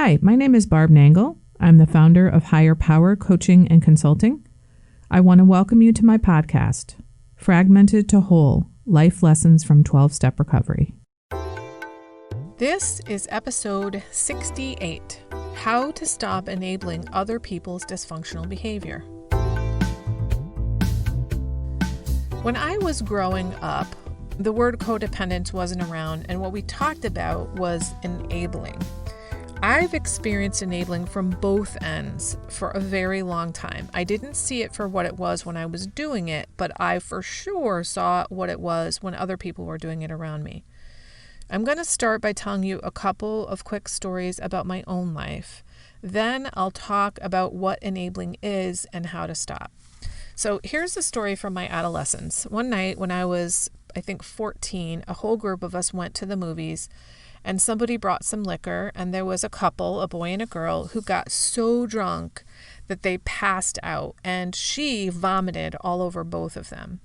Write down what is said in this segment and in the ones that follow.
Hi, my name is Barb Nangle. I'm the founder of Higher Power Coaching and Consulting. I want to welcome you to my podcast, Fragmented to Whole, Life Lessons from 12-Step Recovery. This is episode 68, How to Stop Enabling Other People's Dysfunctional Behavior. When I was growing up, the word codependence wasn't around, and what we talked about was enabling. I've experienced enabling from both ends for a very long time. I didn't see it for what it was when I was doing it, but I for sure saw what it was when other people were doing it around me. I'm going to start by telling you a couple of quick stories about my own life. Then I'll talk about what enabling is and how to stop. So here's the story from my adolescence. One night when I was, 14, a whole group of us went to the movies and somebody brought some liquor, and there was a couple, a boy and a girl, who got so drunk that they passed out, and she vomited all over both of them.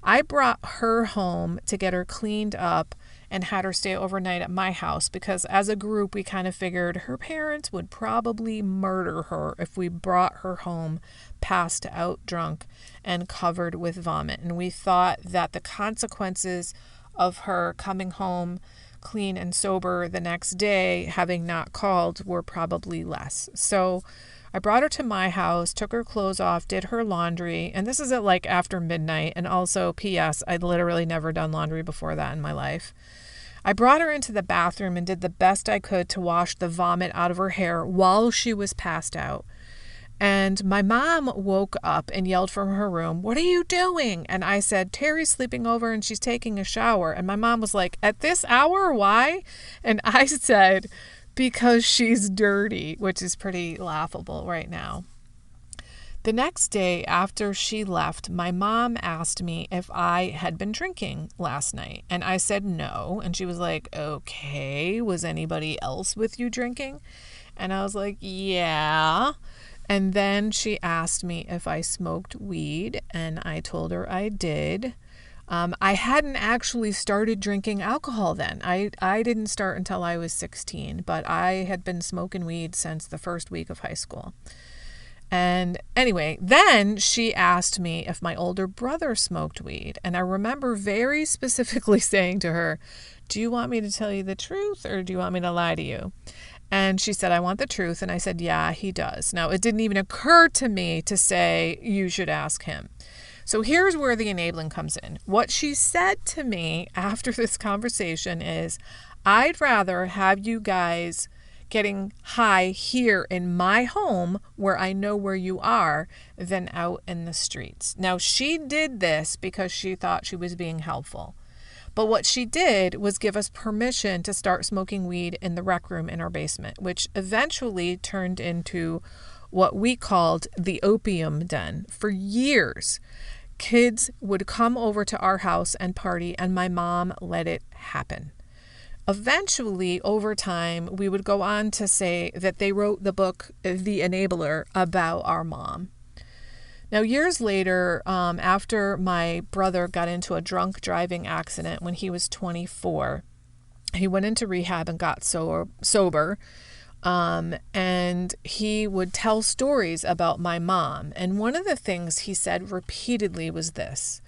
I brought her home to get her cleaned up and had her stay overnight at my house because as a group, we kind of figured her parents would probably murder her if we brought her home passed out drunk and covered with vomit. And we thought that the consequences of her coming home clean and sober the next day, having not called, were probably less. So I brought her to my house, took her clothes off, did her laundry, and this is at after midnight. And also, P.S., I'd literally never done laundry before that in my life. I brought her into the bathroom and did the best I could to wash the vomit out of her hair while she was passed out. And my mom woke up and yelled from her room, "What are you doing?" And I said, "Terry's sleeping over and she's taking a shower." And my mom was like, "At this hour? Why?" And I said, "Because she's dirty," which is pretty laughable right now. The next day after she left, my mom asked me if I had been drinking last night. And I said no. And she was like, "Okay, was anybody else with you drinking?" And I was like, "Yeah." And then she asked me if I smoked weed, and I told her I did. I hadn't actually started drinking alcohol then. I didn't start until I was 16, but I had been smoking weed since the first week of high school. And anyway, then she asked me if my older brother smoked weed. And I remember very specifically saying to her, "Do you want me to tell you the truth or do you want me to lie to you?" And she said, "I want the truth." And I said, "Yeah, he does." Now, it didn't even occur to me to say, "You should ask him." So here's where the enabling comes in. What she said to me after this conversation is, "I'd rather have you guys getting high here in my home where I know where you are than out in the streets." Now, she did this because she thought she was being helpful. But what she did was give us permission to start smoking weed in the rec room in our basement, which eventually turned into what we called the opium den. For years, kids would come over to our house and party, and my mom let it happen. Eventually, over time, we would go on to say that they wrote the book, The Enabler, about our mom. Now, years later, after my brother got into a drunk driving accident when he was 24, he went into rehab and got sober. And he would tell stories about my mom. And one of the things he said repeatedly was this: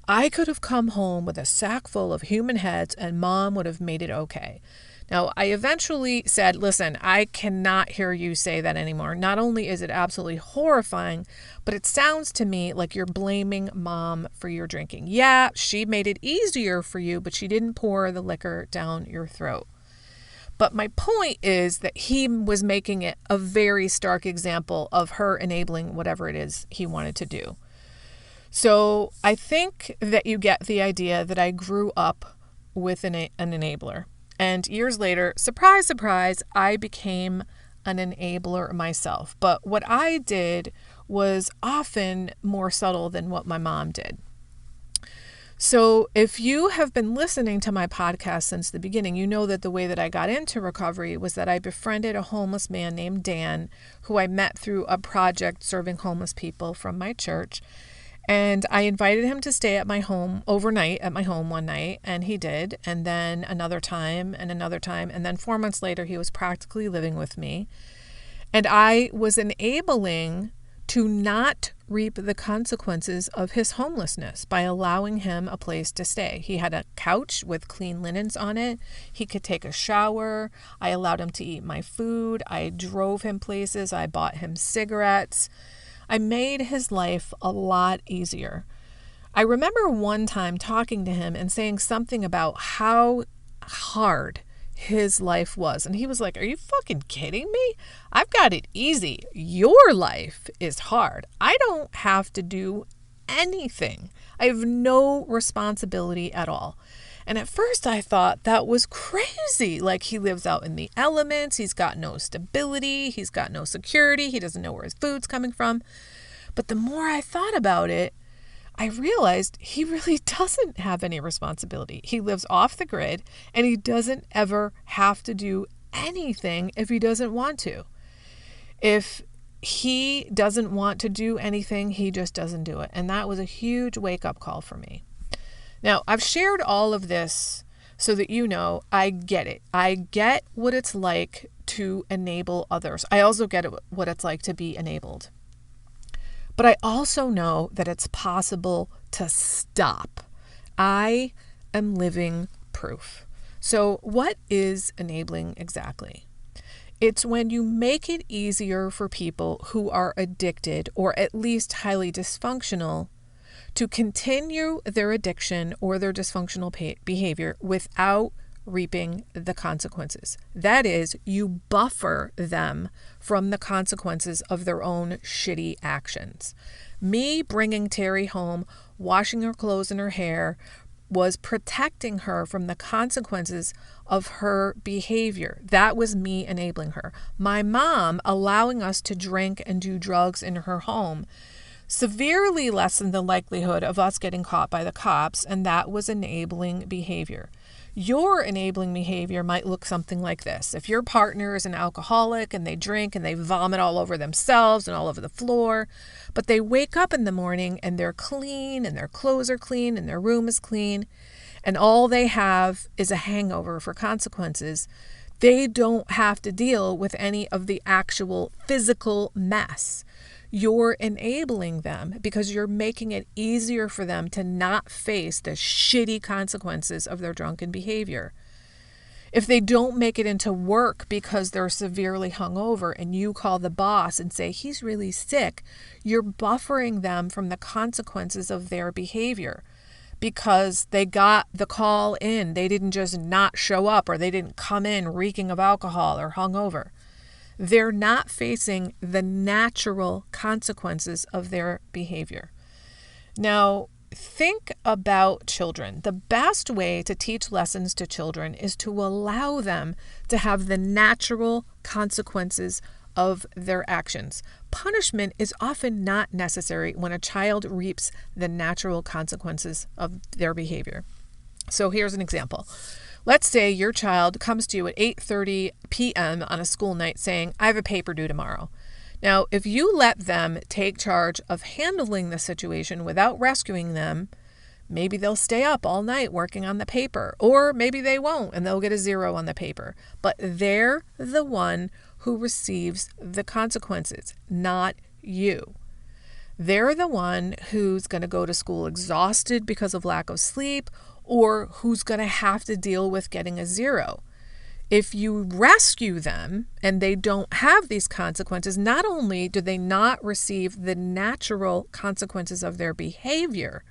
"I could have come home with a sack full of human heads and mom would have made it okay." Now, I eventually said, "Listen, I cannot hear you say that anymore. Not only is it absolutely horrifying, but it sounds to me like you're blaming mom for your drinking. Yeah, she made it easier for you, but she didn't pour the liquor down your throat." But my point is that he was making it a very stark example of her enabling whatever it is he wanted to do. So I think that you get the idea that I grew up with an enabler. And years later, surprise, surprise, I became an enabler myself. But what I did was often more subtle than what my mom did. So if you have been listening to my podcast since the beginning, you know that the way that I got into recovery was that I befriended a homeless man named Dan, who I met through a project serving homeless people from my church. And I invited him to stay at my home overnight at my home one night, and he did. And then another time and another time. And then 4 months later, he was practically living with me. And I was enabling to not reap the consequences of his homelessness by allowing him a place to stay. He had a couch with clean linens on it. He could take a shower. I allowed him to eat my food. I drove him places. I bought him cigarettes. I made his life a lot easier. I remember one time talking to him and saying something about how hard his life was. And he was like, "Are you fucking kidding me? I've got it easy. Your life is hard. I don't have to do anything. I have no responsibility at all." And at first I thought that was crazy. Like, he lives out in the elements. He's got no stability. He's got no security. He doesn't know where his food's coming from. But the more I thought about it, I realized he really doesn't have any responsibility. He lives off the grid, and he doesn't ever have to do anything if he doesn't want to. If he doesn't want to do anything, he just doesn't do it. And that was a huge wake-up call for me. Now, I've shared all of this so that you know I get it. I get what it's like to enable others. I also get what it's like to be enabled. But I also know that it's possible to stop. I am living proof. So what is enabling exactly? It's when you make it easier for people who are addicted or at least highly dysfunctional to continue their addiction or their dysfunctional behavior without reaping the consequences. That is, you buffer them from the consequences of their own shitty actions. Me bringing Terry home, washing her clothes and her hair, was protecting her from the consequences of her behavior. That was me enabling her. My mom allowing us to drink and do drugs in her home severely lessened the likelihood of us getting caught by the cops, and that was enabling behavior. Your enabling behavior might look something like this. If your partner is an alcoholic and they drink and they vomit all over themselves and all over the floor, but they wake up in the morning and they're clean and their clothes are clean and their room is clean, and all they have is a hangover for consequences, they don't have to deal with any of the actual physical mess. You're enabling them because you're making it easier for them to not face the shitty consequences of their drunken behavior. If they don't make it into work because they're severely hungover and you call the boss and say he's really sick, you're buffering them from the consequences of their behavior because they got the call in. They didn't just not show up, or they didn't come in reeking of alcohol or hungover. They're not facing the natural consequences of their behavior. Now, think about children. The best way to teach lessons to children is to allow them to have the natural consequences of their actions. Punishment is often not necessary when a child reaps the natural consequences of their behavior. So here's an example. Let's say your child comes to you at 8:30 p.m. on a school night saying, "I have a paper due tomorrow." Now, if you let them take charge of handling the situation without rescuing them, maybe they'll stay up all night working on the paper, or maybe they won't and they'll get a 0 on the paper. But they're the one who receives the consequences, not you. They're the one who's going to go to school exhausted because of lack of sleep, or who's going to have to deal with getting a 0. If you rescue them and they don't have these consequences, not only do they not receive the natural consequences of their behavior,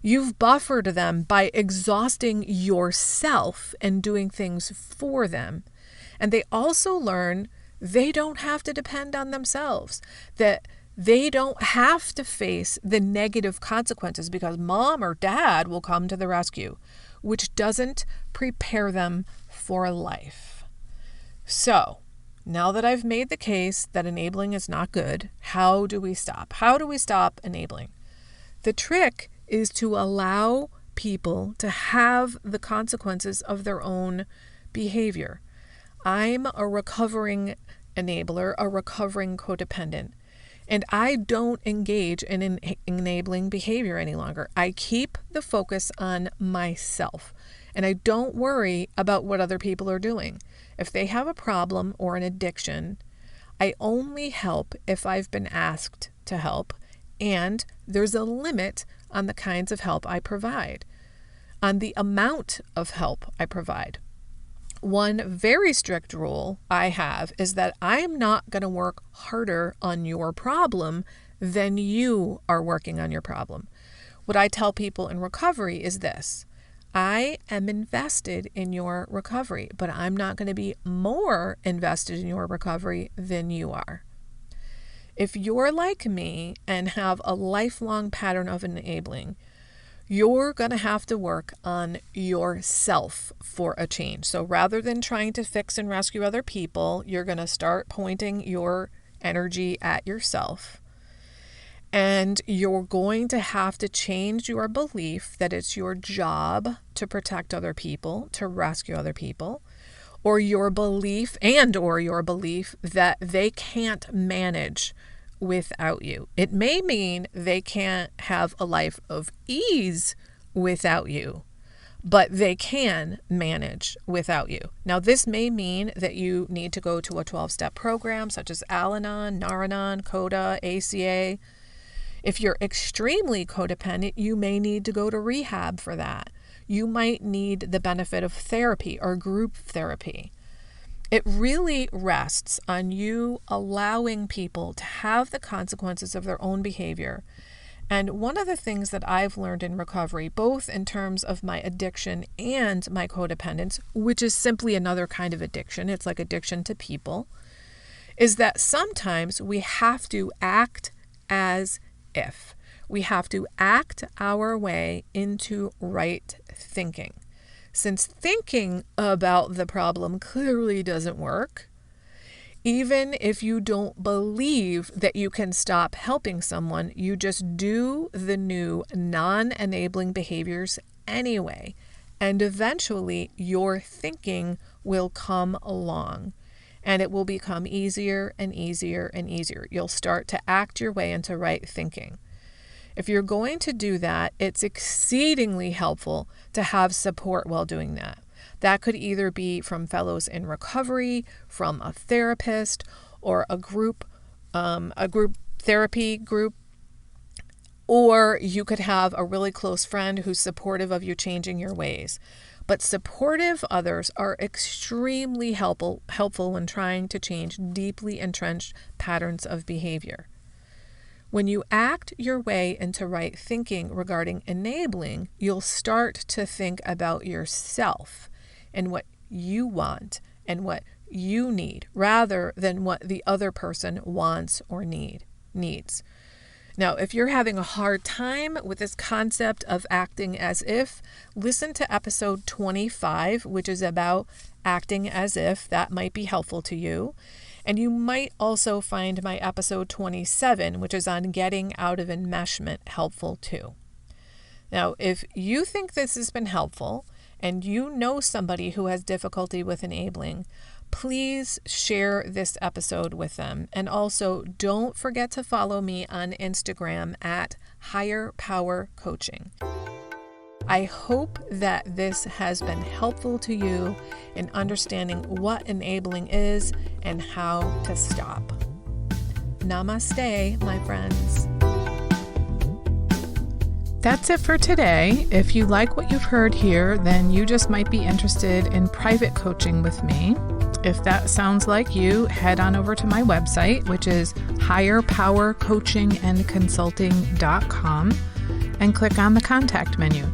you've buffered them by exhausting yourself and doing things for them. And they also learn they don't have to depend on themselves, that they don't have to face the negative consequences because mom or dad will come to the rescue, which doesn't prepare them for life. So, now that I've made the case that enabling is not good, how do we stop? How do we stop enabling? The trick is to allow people to have the consequences of their own behavior. I'm a recovering enabler, a recovering codependent. And I don't engage in enabling behavior any longer. I keep the focus on myself, and I don't worry about what other people are doing. If they have a problem or an addiction, I only help if I've been asked to help, and there's a limit on the kinds of help I provide, on the amount of help I provide. One very strict rule I have is that I'm not going to work harder on your problem than you are working on your problem. What I tell people in recovery is this: I am invested in your recovery, but I'm not going to be more invested in your recovery than you are. If you're like me and have a lifelong pattern of enabling, you're going to have to work on yourself for a change. So rather than trying to fix and rescue other people, you're going to start pointing your energy at yourself. And you're going to have to change your belief that it's your job to protect other people, to rescue other people, or your belief that they can't manage without you. It may mean they can't have a life of ease without you, but they can manage without you. Now, this may mean that you need to go to a 12-step program such as Al-Anon, Nar-Anon, CODA, ACA. If you're extremely codependent, you may need to go to rehab for that. You might need the benefit of therapy or group therapy. It really rests on you allowing people to have the consequences of their own behavior. And one of the things that I've learned in recovery, both in terms of my addiction and my codependence, which is simply another kind of addiction, it's like addiction to people, is that sometimes we have to act as if. We have to act our way into right thinking. Since thinking about the problem clearly doesn't work, even if you don't believe that you can stop helping someone, you just do the new non-enabling behaviors anyway. And eventually your thinking will come along and it will become easier and easier and easier. You'll start to act your way into right thinking. If you're going to do that, it's exceedingly helpful to have support while doing that. That could either be from fellows in recovery, from a therapist, or a group therapy group, or you could have a really close friend who's supportive of you changing your ways. But supportive others are extremely helpful when trying to change deeply entrenched patterns of behavior. When you act your way into right thinking regarding enabling, you'll start to think about yourself and what you want and what you need rather than what the other person wants or needs. Now, if you're having a hard time with this concept of acting as if, listen to episode 25, which is about acting as if. That might be helpful to you. And you might also find my episode 27, which is on getting out of enmeshment, helpful too. Now, if you think this has been helpful and you know somebody who has difficulty with enabling, please share this episode with them. And also, don't forget to follow me on Instagram at Higher Power Coaching. I hope that this has been helpful to you in understanding what enabling is and how to stop. Namaste, my friends. That's it for today. If you like what you've heard here, then you just might be interested in private coaching with me. If that sounds like you, head on over to my website, which is higherpowercoachingandconsulting.com, and click on the contact menu.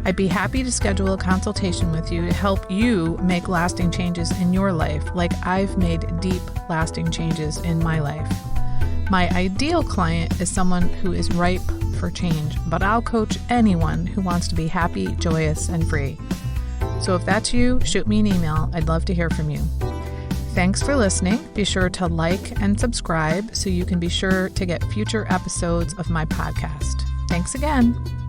I'd be happy to schedule a consultation with you to help you make lasting changes in your life, like I've made deep, lasting changes in my life. My ideal client is someone who is ripe for change, but I'll coach anyone who wants to be happy, joyous, and free. So if that's you, shoot me an email. I'd love to hear from you. Thanks for listening. Be sure to like and subscribe so you can be sure to get future episodes of my podcast. Thanks again.